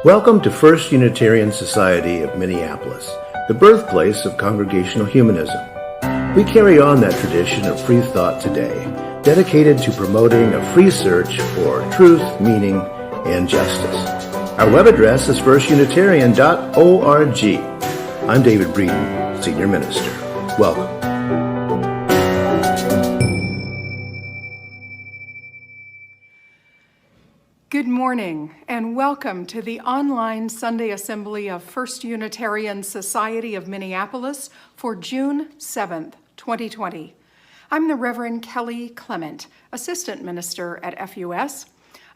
Welcome to First Unitarian Society of Minneapolis, the birthplace of Congregational Humanism. We carry on that tradition of free thought today, dedicated to promoting a free search for truth, meaning, and justice. Our web address is firstunitarian.org. I'm David Breeden, Senior Minister. Welcome. Good morning, and welcome to the online Sunday Assembly of First Unitarian Society of Minneapolis for June 7th, 2020. I'm the Reverend Kelly Clement, Assistant Minister at FUS.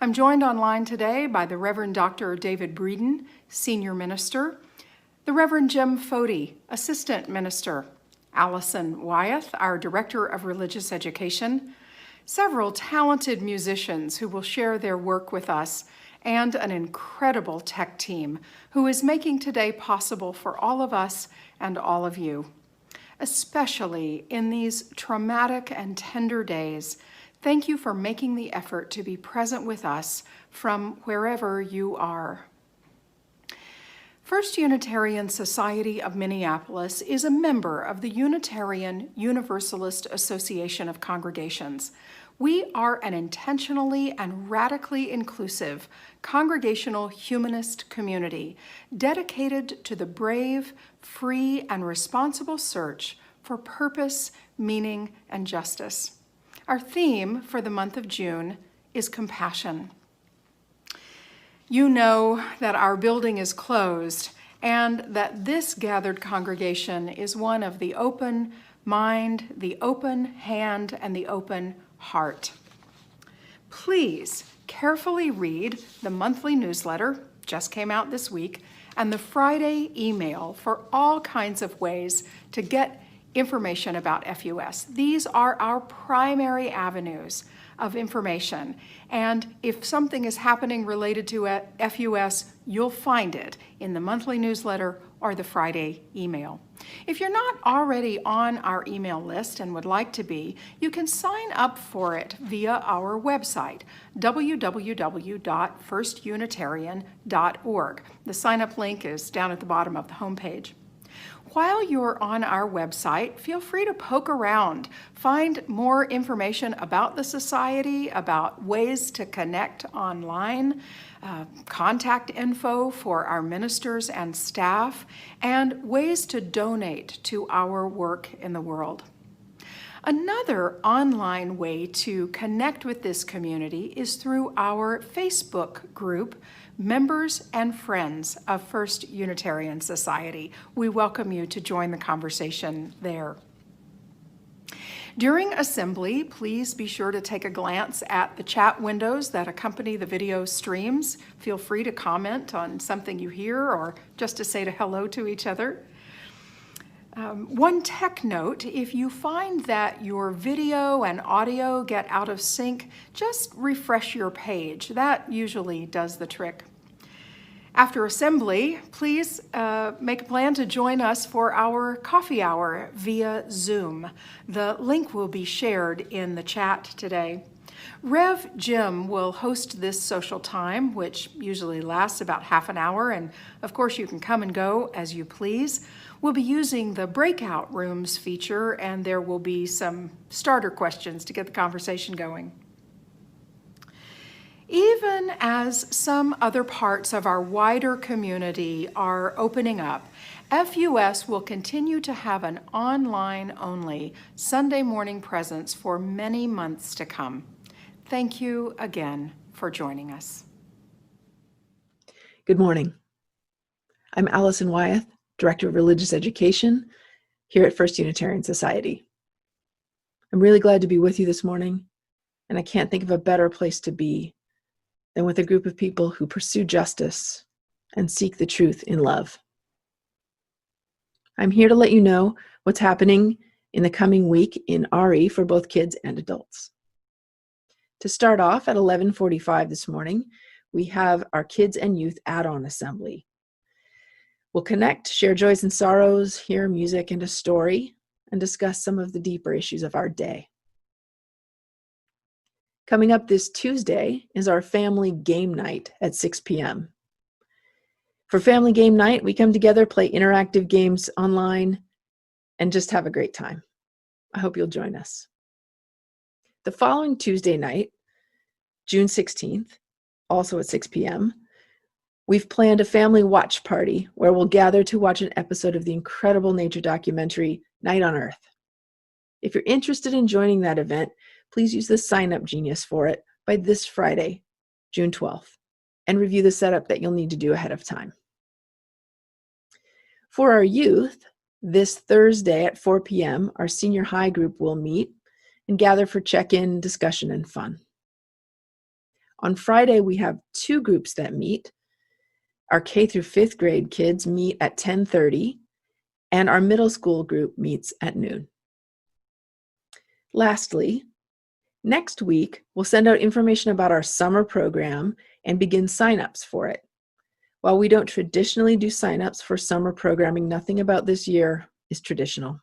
I'm joined online today by the Reverend Dr. David Breeden, Senior Minister, the Reverend Jim Fody, Assistant Minister, Allison Wyeth, our Director of Religious Education, several talented musicians who will share their work with us, and an incredible tech team who is making today possible for all of us and all of you. Especially in these traumatic and tender days, thank you for making the effort to be present with us from wherever you are. First Unitarian Society of Minneapolis is a member of the Unitarian Universalist Association of Congregations. We are an intentionally and radically inclusive congregational humanist community dedicated to the brave, free, and responsible search for purpose, meaning, and justice. Our theme for the month of June is compassion. You know that our building is closed and that this gathered congregation is one of the open mind, the open hand, and the open heart. Please carefully read the monthly newsletter, just came out this week, and the Friday email for all kinds of ways to get information about FUS. These are our primary avenues of information. And if something is happening related to FUS, you'll find it in the monthly newsletter or the Friday email. If you're not already on our email list and would like to be, you can sign up for it via our website, www.firstunitarian.org. The sign-up link is down at the bottom of the homepage. While you're on our website, feel free to poke around, find more information about the Society, about ways to connect online, contact info for our ministers and staff, and ways to donate to our work in the world. Another online way to connect with this community is through our Facebook group, Members and Friends of First Unitarian Society. We welcome you to join the conversation there. During assembly, please be sure to take a glance at the chat windows that accompany the video streams. Feel free to comment on something you hear or just to say hello to each other. One tech note, if you find that your video and audio get out of sync, just refresh your page. That usually does the trick. After assembly, please make a plan to join us for our coffee hour via Zoom. The link will be shared in the chat today. Rev Jim will host this social time, which usually lasts about half an hour, and of course you can come and go as you please. We'll be using the breakout rooms feature, and there will be some starter questions to get the conversation going. Even as some other parts of our wider community are opening up, FUS will continue to have an online-only Sunday morning presence for many months to come. Thank you again for joining us. Good morning. I'm Allison Wyeth, Director of Religious Education here at First Unitarian Society. I'm really glad to be with you this morning, and I can't think of a better place to be than with a group of people who pursue justice and seek the truth in love. I'm here to let you know what's happening in the coming week in RE for both kids and adults. To start off at 11:45 this morning, we have our Kids and Youth Add-on Assembly. We'll connect, share joys and sorrows, hear music and a story, and discuss some of the deeper issues of our day. Coming up this Tuesday is our family game night at 6 p.m. For family game night, we come together, play interactive games online, and just have a great time. I hope you'll join us. The following Tuesday night, June 16th, also at 6 p.m., we've planned a family watch party where we'll gather to watch an episode of the incredible nature documentary, Night on Earth. If you're interested in joining that event, please use the sign-up genius for it by this Friday, June 12th, and review the setup that you'll need to do ahead of time. For our youth, this Thursday at 4 p.m., our senior high group will meet and gather for check-in, discussion, and fun. On Friday, we have two groups that meet. Our K through 5th grade kids meet at 10:30, and our middle school group meets at noon. Lastly, next week, we'll send out information about our summer program and begin signups for it. While we don't traditionally do signups for summer programming, nothing about this year is traditional.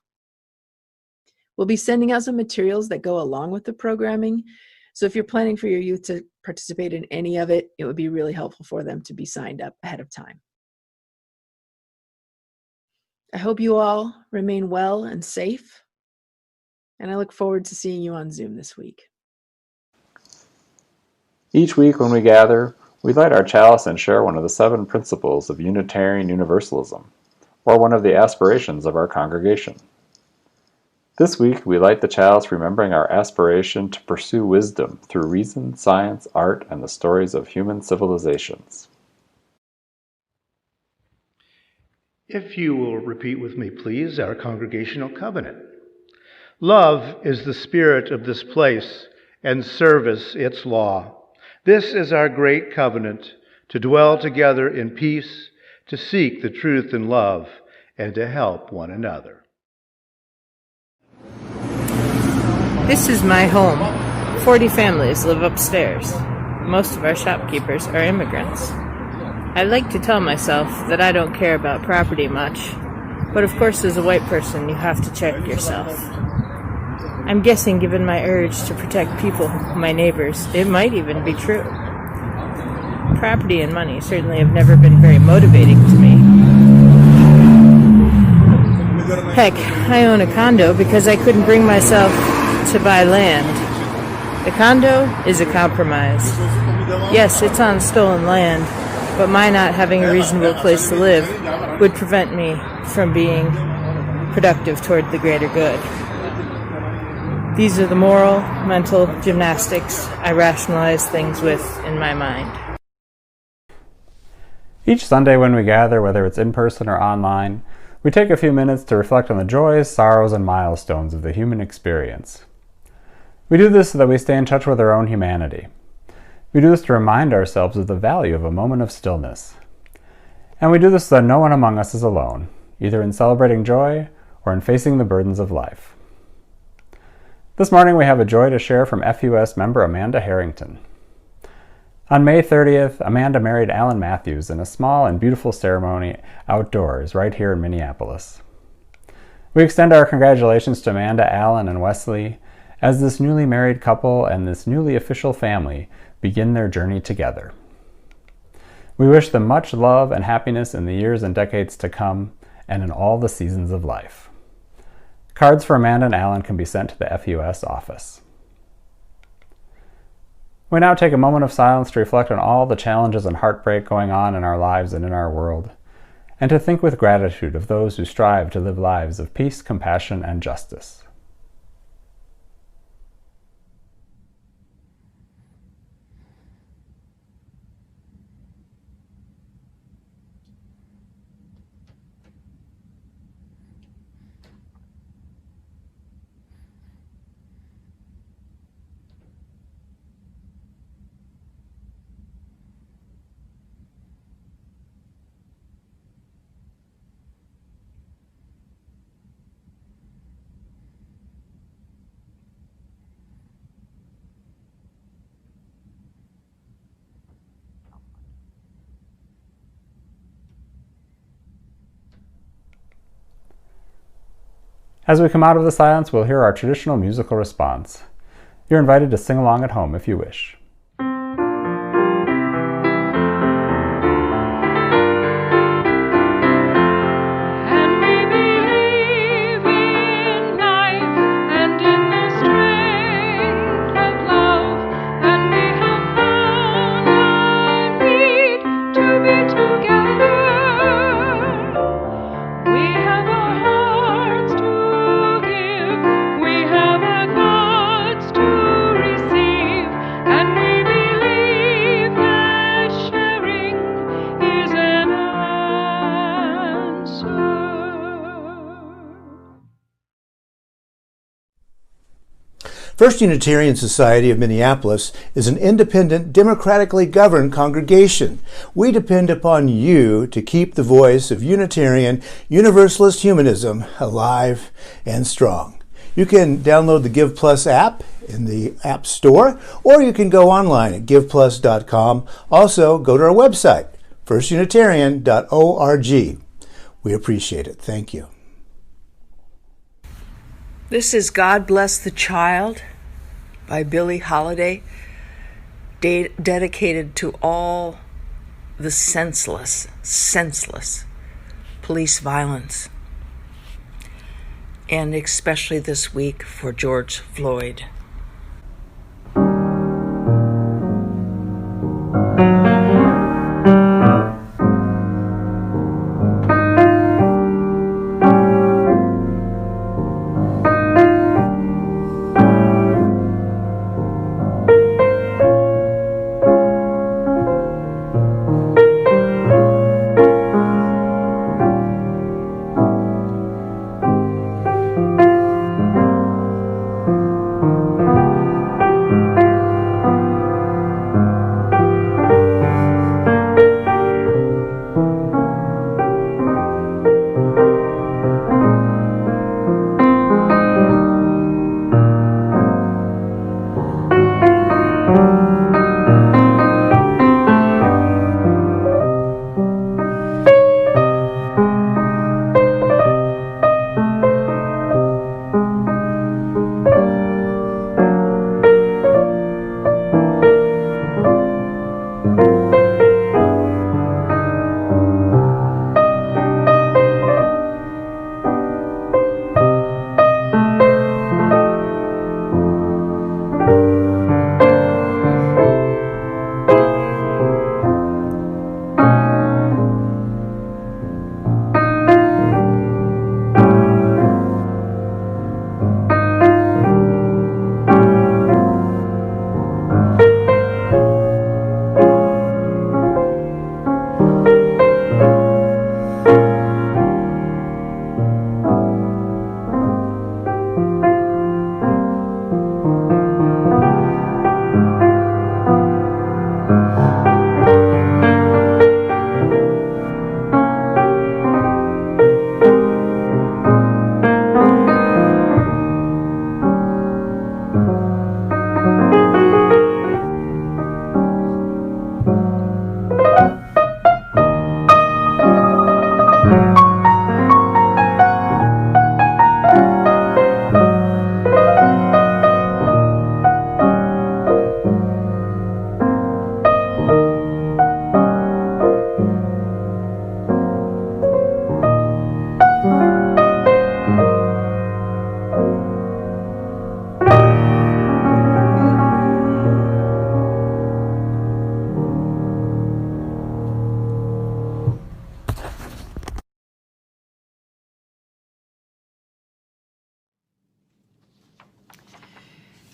We'll be sending out some materials that go along with the programming, so if you're planning for your youth to participate in any of it, it would be really helpful for them to be signed up ahead of time. I hope you all remain well and safe, and I look forward to seeing you on Zoom this week. Each week when we gather, we light our chalice and share one of the 7 principles of Unitarian Universalism, or one of the aspirations of our congregation. This week, we light the chalice remembering our aspiration to pursue wisdom through reason, science, art, and the stories of human civilizations. If you will repeat with me, please, our congregational covenant. Love is the spirit of this place, and service its law. This is our great covenant, to dwell together in peace, to seek the truth in love, and to help one another. This is my home. 40 families live upstairs. Most of our shopkeepers are immigrants. I like to tell myself that I don't care about property much, but of course as a white person you have to check yourself. I'm guessing given my urge to protect people, my neighbors, it might even be true. Property and money certainly have never been very motivating to me. Heck, I own a condo because I couldn't bring myself to buy land. The condo is a compromise. Yes, it's on stolen land, but my not having a reasonable place to live would prevent me from being productive toward the greater good. These are the moral, mental gymnastics I rationalize things with in my mind. Each Sunday when we gather, whether it's in person or online, we take a few minutes to reflect on the joys, sorrows, and milestones of the human experience. We do this so that we stay in touch with our own humanity. We do this to remind ourselves of the value of a moment of stillness. And we do this so that no one among us is alone, either in celebrating joy or in facing the burdens of life. This morning we have a joy to share from FUS member Amanda Harrington. On May 30th, Amanda married Alan Matthews in a small and beautiful ceremony outdoors right here in Minneapolis. We extend our congratulations to Amanda, Alan, and Wesley as this newly married couple and this newly official family begin their journey together. We wish them much love and happiness in the years and decades to come and in all the seasons of life. Cards for Amanda and Alan can be sent to the FUS office. We now take a moment of silence to reflect on all the challenges and heartbreak going on in our lives and in our world, and to think with gratitude of those who strive to live lives of peace, compassion, and justice. As we come out of the silence, we'll hear our traditional musical response. You're invited to sing along at home if you wish. First Unitarian Society of Minneapolis is an independent, democratically governed congregation. We depend upon you to keep the voice of Unitarian Universalist humanism alive and strong. You can download the Give Plus app in the App Store, or you can go online at giveplus.com. Also, go to our website, firstunitarian.org. We appreciate it. Thank you. This is God Bless the Child by Billie Holiday, dedicated to all the senseless police violence, and especially this week for George Floyd.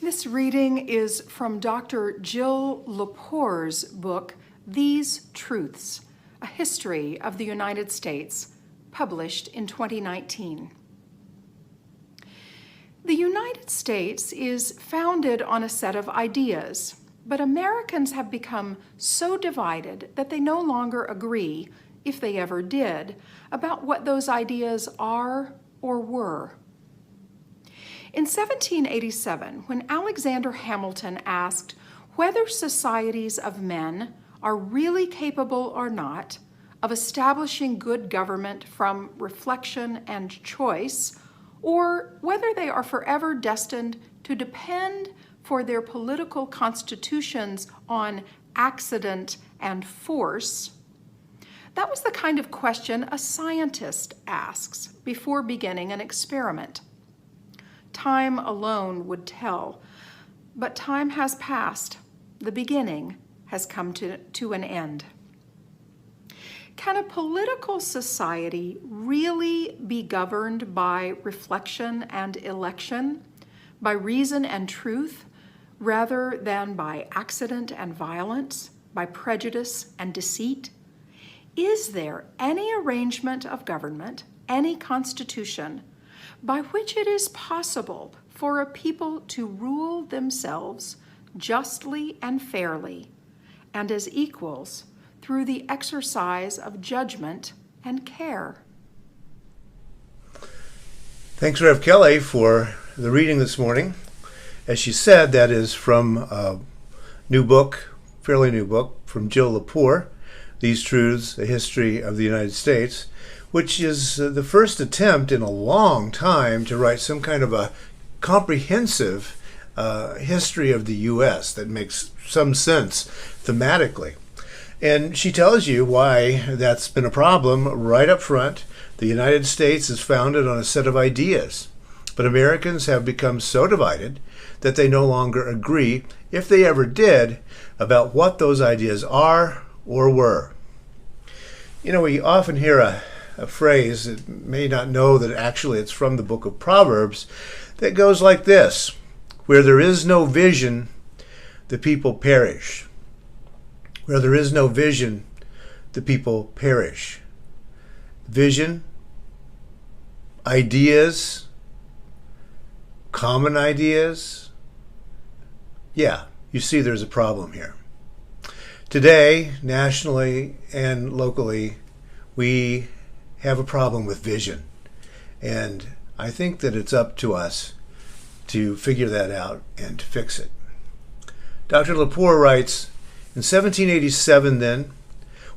This reading is from Dr. Jill Lepore's book, These Truths, A History of the United States, published in 2019. The United States is founded on a set of ideas, but Americans have become so divided that they no longer agree, if they ever did, about what those ideas are or were. In 1787, when Alexander Hamilton asked whether societies of men are really capable or not of establishing good government from reflection and choice, or whether they are forever destined to depend for their political constitutions on accident and force, that was the kind of question a scientist asks before beginning an experiment. Time alone would tell, but time has passed. The beginning has come to an end. Can a political society really be governed by reflection and election, by reason and truth, rather than by accident and violence, by prejudice and deceit? Is there any arrangement of government, any constitution, by which it is possible for a people to rule themselves justly and fairly, and as equals through the exercise of judgment and care. Thanks, Rev. Kelly, for the reading this morning. As she said, that is from a new book, fairly new book, from Jill Lepore, These Truths, A History of the United States, which is the first attempt in a long time to write some kind of a comprehensive history of the U.S. that makes some sense thematically. And she tells you why that's been a problem right up front. The United States is founded on a set of ideas, but Americans have become so divided that they no longer agree, if they ever did, about what those ideas are or were. You know, we often hear a phrase that may not know that actually it's from the book of Proverbs that goes like this: where there is no vision, the people perish. Where there is no vision, the people perish. Vision, ideas, common ideas. Yeah, you see there's a problem here. Today, nationally and locally, we have a problem with vision. And I think that it's up to us to figure that out and to fix it. Dr. Lepore writes, in 1787 then,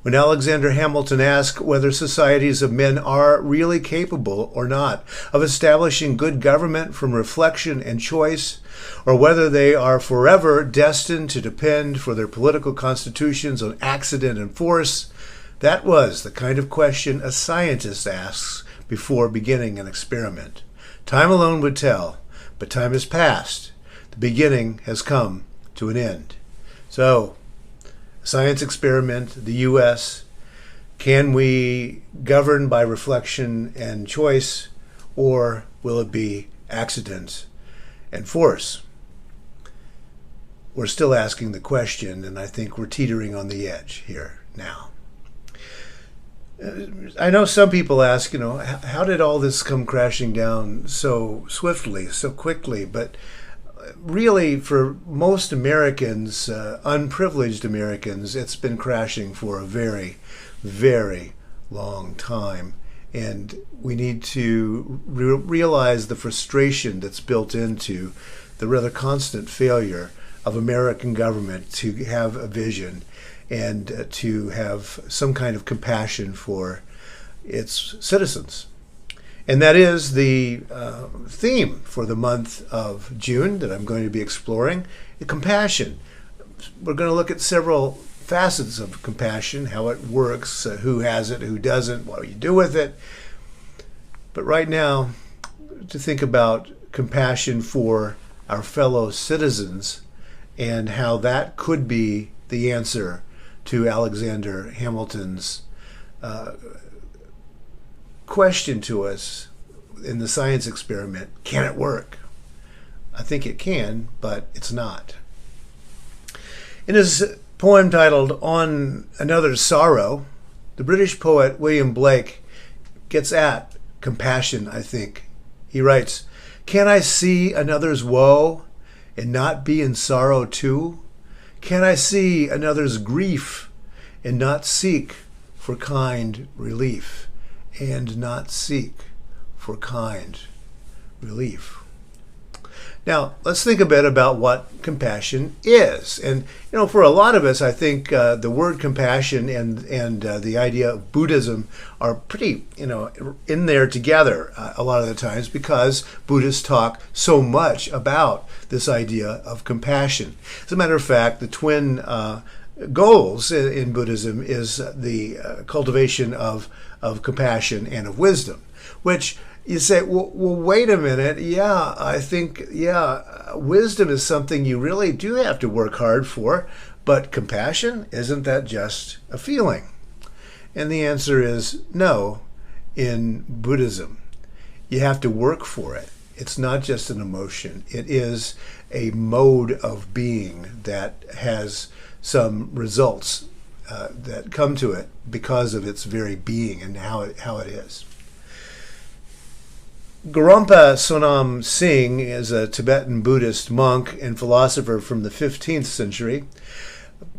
when Alexander Hamilton asked whether societies of men are really capable or not of establishing good government from reflection and choice, or whether they are forever destined to depend for their political constitutions on accident and force, that was the kind of question a scientist asks before beginning an experiment. Time alone would tell, but time has passed. The beginning has come to an end. So, science experiment, the U.S., can we govern by reflection and choice, or will it be accident and force? We're still asking the question, and I think we're teetering on the edge here now. I know some people ask, how did all this come crashing down so swiftly, so quickly? But really, for most Americans, unprivileged Americans, it's been crashing for a very, very long time. And we need to realize the frustration that's built into the rather constant failure of American government to have a vision and to have some kind of compassion for its citizens. And that is the theme for the month of June that I'm going to be exploring, compassion. We're going to look at several facets of compassion, how it works, who has it, who doesn't, what do you do with it. But right now, to think about compassion for our fellow citizens and how that could be the answer to Alexander Hamilton's question to us in the science experiment: can it work? I think it can, but it's not. In his poem titled On Another's Sorrow, the British poet William Blake gets at compassion, I think. He writes, "Can I see another's woe and not be in sorrow too? Can I see another's grief and not seek for kind relief? And not seek for kind relief." Now, let's think a bit about what compassion is. And, for a lot of us, I think the word compassion and the idea of Buddhism are pretty, in there together a lot of the times, because Buddhists talk so much about this idea of compassion. As a matter of fact, the twin goals in Buddhism is the cultivation of compassion and of wisdom, which you say, well, wait a minute. Yeah, I think, wisdom is something you really do have to work hard for, but compassion, isn't that just a feeling? And the answer is no. In Buddhism, you have to work for it. It's not just an emotion. It is a mode of being that has some results that come to it because of its very being and how it is. Gorompa Sonam Singh is a Tibetan Buddhist monk and philosopher from the 15th century,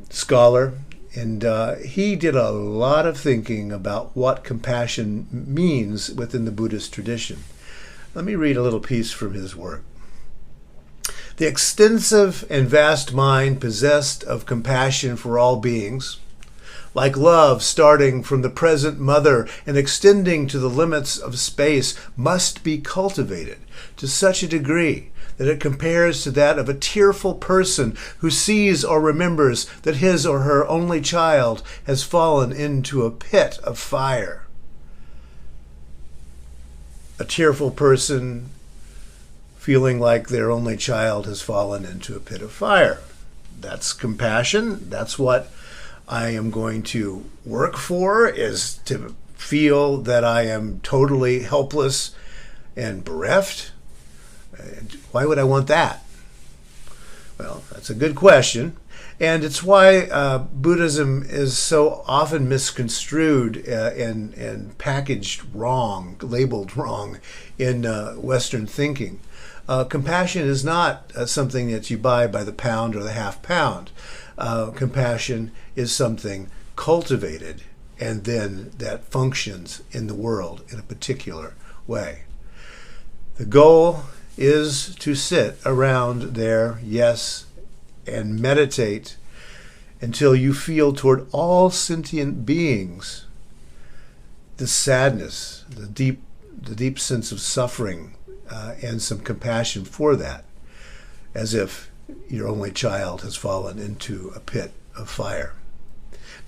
scholar, and he did a lot of thinking about what compassion means within the Buddhist tradition. Let me read a little piece from his work. The extensive and vast mind possessed of compassion for all beings, like love starting from the present mother and extending to the limits of space, must be cultivated to such a degree that it compares to that of a tearful person who sees or remembers that his or her only child has fallen into a pit of fire. A tearful person feeling like their only child has fallen into a pit of fire. That's compassion. That's what I am going to work for, is to feel that I am totally helpless and bereft. Why would I want that? Well, that's a good question. And it's why Buddhism is so often misconstrued and packaged wrong, labeled wrong in Western thinking. Compassion is not something that you buy by the pound or the half pound. Compassion is something cultivated and then that functions in the world in a particular way. The goal is to sit around there, yes, and meditate until you feel toward all sentient beings the sadness, the deep sense of suffering, and some compassion for that, as if your only child has fallen into a pit of fire.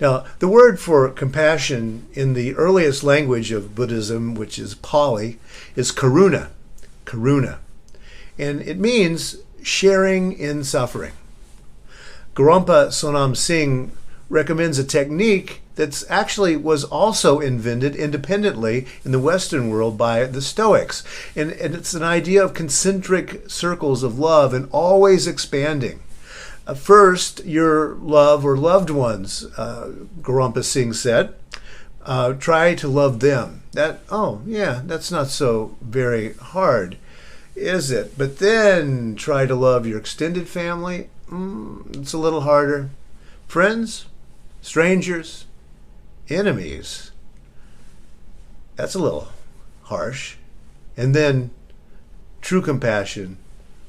Now, the word for compassion in the earliest language of Buddhism, which is Pali, is karuna. Karuna. And it means sharing in suffering. Gorompa Sonam Singh recommends a technique that actually was also invented independently in the Western world by the Stoics. And it's an idea of concentric circles of love and always expanding. First, your love or loved ones, Gorompa Singh said, try to love them. That's not so very hard, is it? But then try to love your extended family. It's a little harder. Friends, strangers, enemies. That's a little harsh. And then true compassion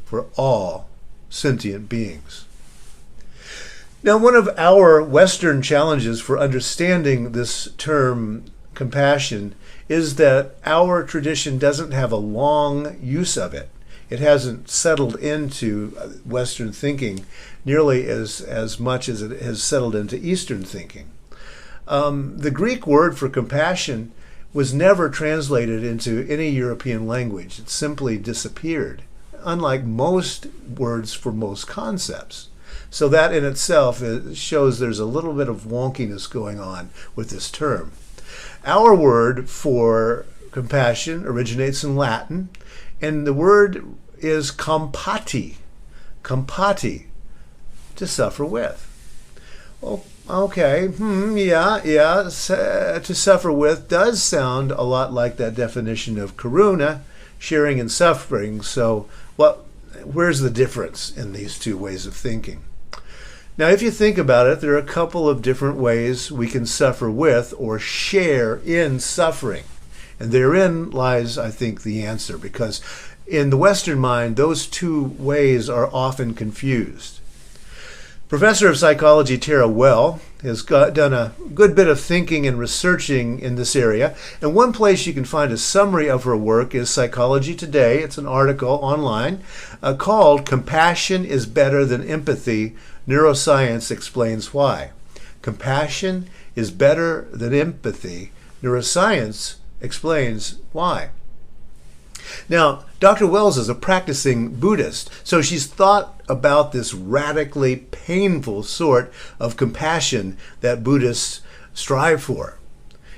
for all sentient beings. Now, one of our Western challenges for understanding this term compassion is that our tradition doesn't have a long use of it. It hasn't settled into Western thinking nearly as much as it has settled into Eastern thinking. The Greek word for compassion was never translated into any European language. It simply disappeared, unlike most words for most concepts. So that in itself shows there's a little bit of wonkiness going on with this term. Our word for compassion originates in Latin, and the word is compati. Compati, to suffer with. Oh, okay, to suffer with does sound a lot like that definition of karuna, sharing in suffering. So where's the difference in these two ways of thinking? Now, if you think about it, there are a couple of different ways we can suffer with or share in suffering. And therein lies, I think, the answer, because in the Western mind, those two ways are often confused. Professor of Psychology Tara Well has done a good bit of thinking and researching in this area, and one place you can find a summary of her work is Psychology Today. It's an article online called "Compassion is Better Than Empathy. Neuroscience Explains Why." Compassion is better than empathy. Neuroscience explains why. Now, Dr. Wells is a practicing Buddhist, so she's thought about this radically painful sort of compassion that Buddhists strive for.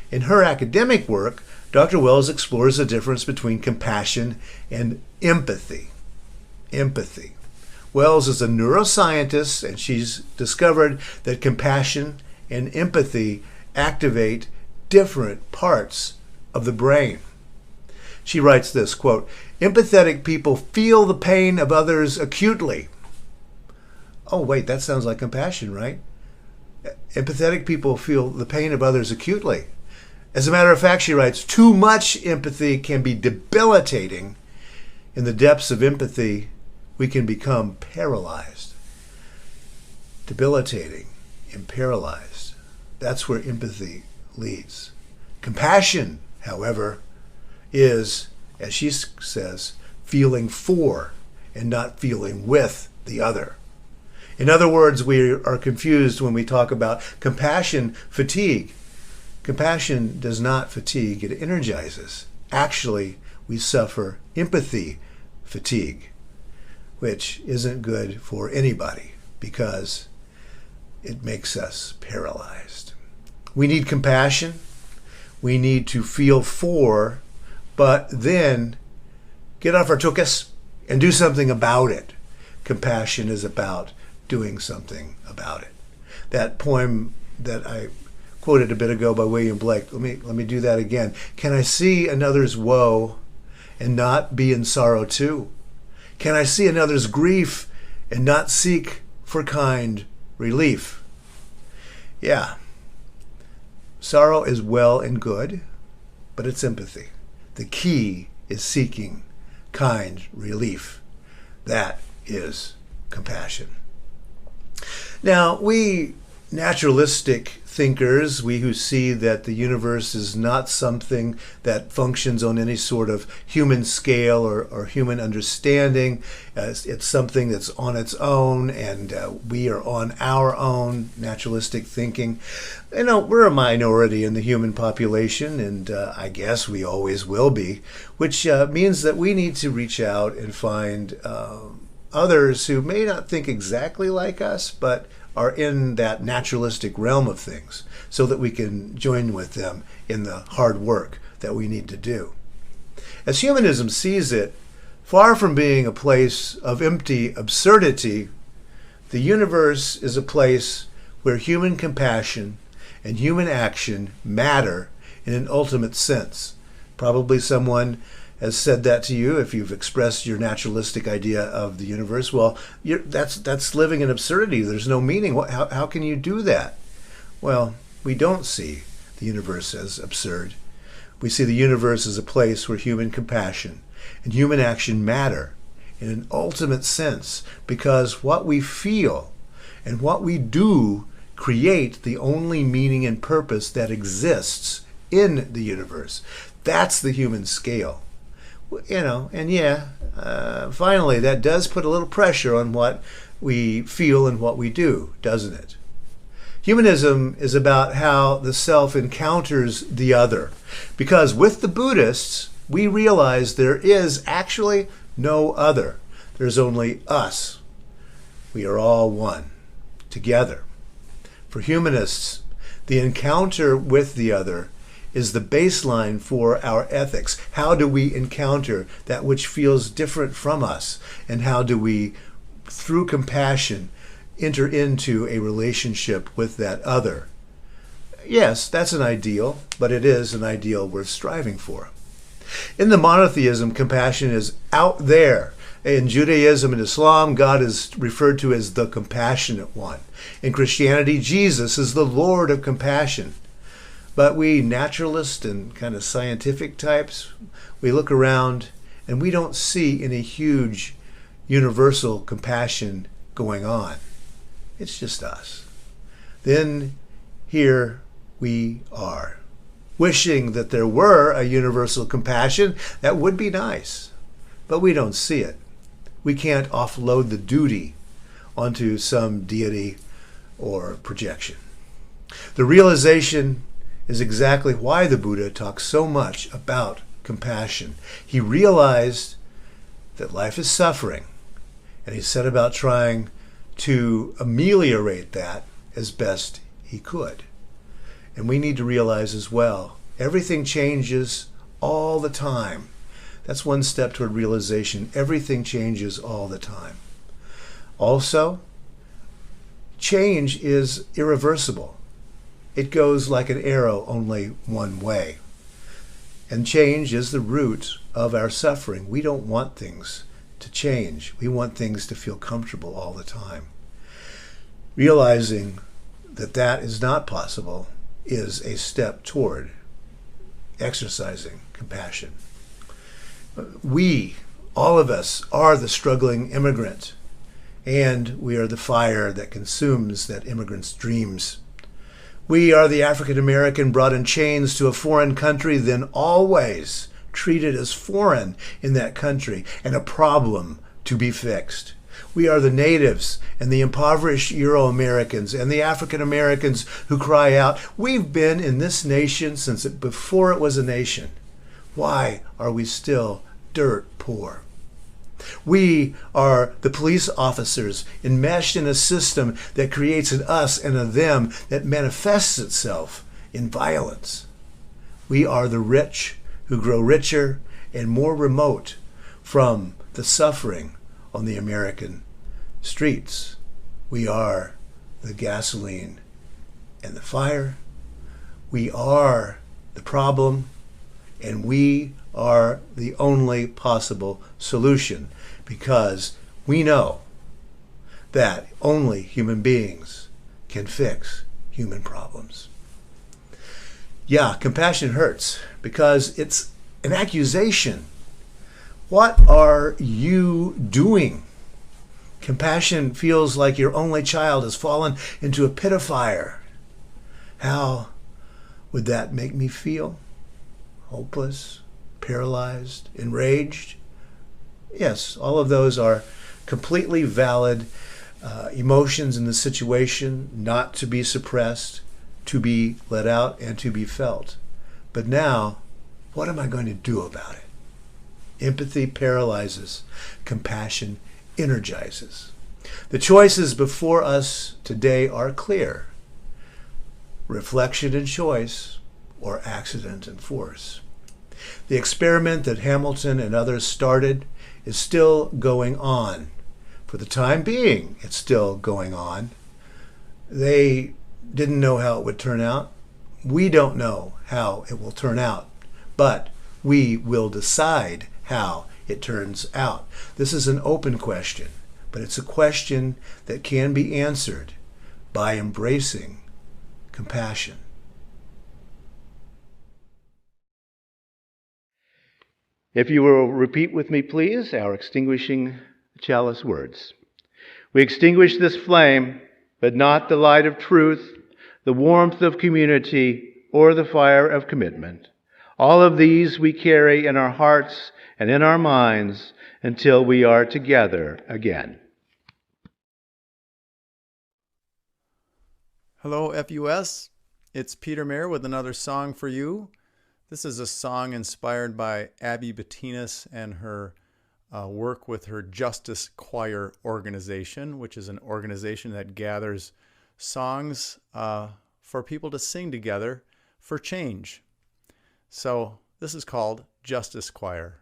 In her academic work, Dr. Wells explores the difference between compassion and empathy. Empathy. Wells is a neuroscientist, and she's discovered that compassion and empathy activate different parts of the brain. She writes this, quote, "Empathetic people feel the pain of others acutely." Oh, wait, that sounds like compassion, right? Empathetic people feel the pain of others acutely. As a matter of fact, she writes, too much empathy can be debilitating. In the depths of empathy, we can become paralyzed. Debilitating and paralyzed. That's where empathy leads. Compassion, however, is, as she says, feeling for and not feeling with the other. In other words, we are confused when we talk about compassion fatigue. Compassion does not fatigue, it energizes. Actually, we suffer empathy fatigue, which isn't good for anybody because it makes us paralyzed. We need compassion. We need to feel for, but then get off our tuchus and do something about it. Compassion is about doing something about it. That poem that I quoted a bit ago by William Blake, let me do that again. Can I see another's woe and not be in sorrow too? Can I see another's grief and not seek for kind relief? Yeah. Sorrow is well and good, but it's empathy. The key is seeking kind relief. That is compassion. Now, we naturalistic thinkers, we who see that the universe is not something that functions on any sort of human scale or human understanding, it's something that's on its own, and we are on our own naturalistic thinking. You know, we're a minority in the human population, and I guess we always will be, which means that we need to reach out and find others who may not think exactly like us, but are in that naturalistic realm of things so that we can join with them in the hard work that we need to do. As humanism sees it, far from being a place of empty absurdity, the universe is a place where human compassion and human action matter in an ultimate sense. Probably someone has said that to you if you've expressed your naturalistic idea of the universe. Well, that's living in absurdity. There's no meaning. How can you do that? Well, we don't see the universe as absurd. We see the universe as a place where human compassion and human action matter in an ultimate sense, because what we feel and what we do create the only meaning and purpose that exists in the universe. That's the human scale. You know, and finally, that does put a little pressure on what we feel and what we do, doesn't it? Humanism is about how the self encounters the other, because with the Buddhists, we realize there is actually no other. There's only us. We are all one, together. For humanists, the encounter with the other is the baseline for our ethics. How do we encounter that which feels different from us? And how do we, through compassion, enter into a relationship with that other? Yes, that's an ideal, but it is an ideal worth striving for. In the monotheism, compassion is out there. In Judaism and Islam, God is referred to as the compassionate one. In Christianity, Jesus is the Lord of compassion. But we naturalist and kind of scientific types, we look around and we don't see any huge universal compassion going on. It's just us. Then here we are, wishing that there were a universal compassion. That would be nice, but we don't see it. We can't offload the duty onto some deity or projection. The realization is exactly why the Buddha talks so much about compassion. He realized that life is suffering, and he set about trying to ameliorate that as best he could. And we need to realize as well, everything changes all the time. That's one step toward realization. Everything changes all the time. Also, change is irreversible. It goes like an arrow only one way. And change is the root of our suffering. We don't want things to change. We want things to feel comfortable all the time. Realizing that that is not possible is a step toward exercising compassion. We, all of us, are the struggling immigrant, and we are the fire that consumes that immigrant's dreams. We are the African American brought in chains to a foreign country, then always treated as foreign in that country and a problem to be fixed. We are the natives and the impoverished Euro-Americans and the African Americans who cry out, "We've been in this nation since before it was a nation. Why are we still dirt poor?" We are the police officers enmeshed in a system that creates an us and a them that manifests itself in violence. We are the rich who grow richer and more remote from the suffering on the American streets. We are the gasoline and the fire. We are the problem, and we are the only possible solution, because we know that only human beings can fix human problems. Yeah, compassion hurts because it's an accusation. What are you doing? Compassion feels like your only child has fallen into a pit of fire. How would that make me feel? Hopeless, paralyzed, enraged? Yes, all of those are completely valid emotions in the situation, not to be suppressed, to be let out, and to be felt. But now, what am I going to do about it? Empathy paralyzes. Compassion energizes. The choices before us today are clear: reflection and choice, or accident and force. The experiment that Hamilton and others started is still going on. For the time being, it's still going on. They didn't know how it would turn out. We don't know how it will turn out, but we will decide how it turns out. This is an open question, but it's a question that can be answered by embracing compassion. If you will repeat with me, please, our extinguishing chalice words. We extinguish this flame, but not the light of truth, the warmth of community, or the fire of commitment. All of these we carry in our hearts and in our minds until we are together again. Hello, FUS. It's Peter Mayer with another song for you. This is a song inspired by Abby Bettinas and her work with her Justice Choir organization, which is an organization that gathers songs for people to sing together for change. So this is called Justice Choir.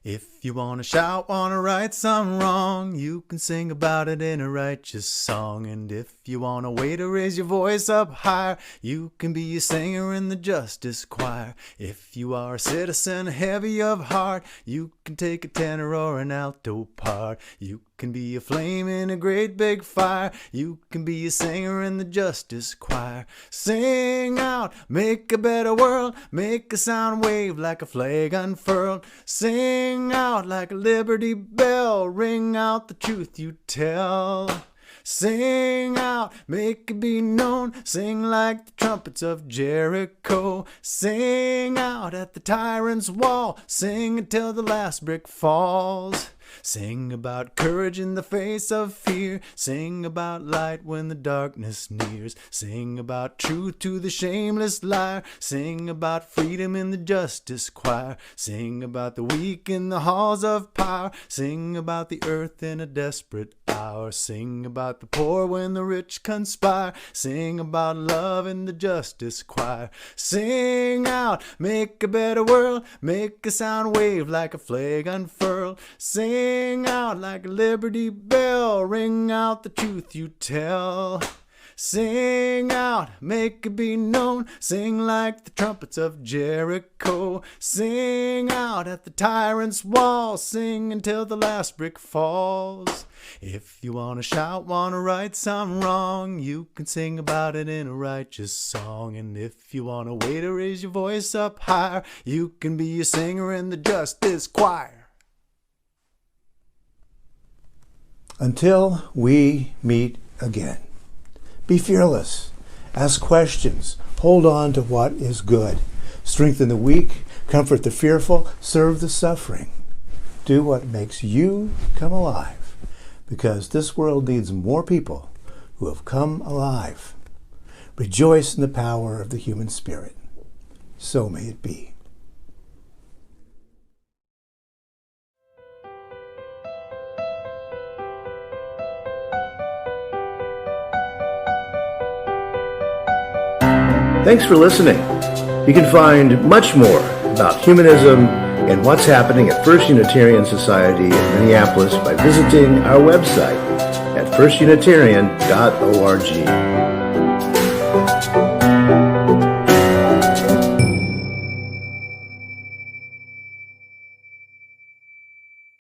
If you wanna shout, wanna right some wrong, you can sing about it in a righteous song. And if you want a way to raise your voice up higher, you can be a singer in the justice choir. If you are a citizen heavy of heart, you can take a tenor or an alto part. You can be a flame in a great big fire. You can be a singer in the justice choir. Sing out, make a better world, make a sound wave like a flag unfurled. Sing out like a liberty bell, ring out the truth you tell. Sing out, make it be known, sing like the trumpets of Jericho. Sing out at the tyrant's wall, sing until the last brick falls. Sing about courage in the face of fear. Sing about light when the darkness nears. Sing about truth to the shameless liar. Sing about freedom in the justice choir. Sing about the weak in the halls of power. Sing about the earth in a desperate hour. Sing about the poor when the rich conspire. Sing about love in the justice choir. Sing out, make a better world, make a sound wave like a flag unfurled. Sing out like a liberty bell, ring out the truth you tell. Sing out, make it be known. Sing like the trumpets of Jericho. Sing out at the tyrant's wall. Sing until the last brick falls. If you wanna shout, wanna right some wrong, you can sing about it in a righteous song. And if you want a way to raise your voice up higher, you can be a singer in the Justice Choir. Until we meet again, be fearless, ask questions, hold on to what is good, strengthen the weak, comfort the fearful, serve the suffering. Do what makes you come alive, because this world needs more people who have come alive. Rejoice in the power of the human spirit. So may it be. Thanks for listening. You can find much more about humanism and what's happening at First Unitarian Society in Minneapolis by visiting our website at firstunitarian.org.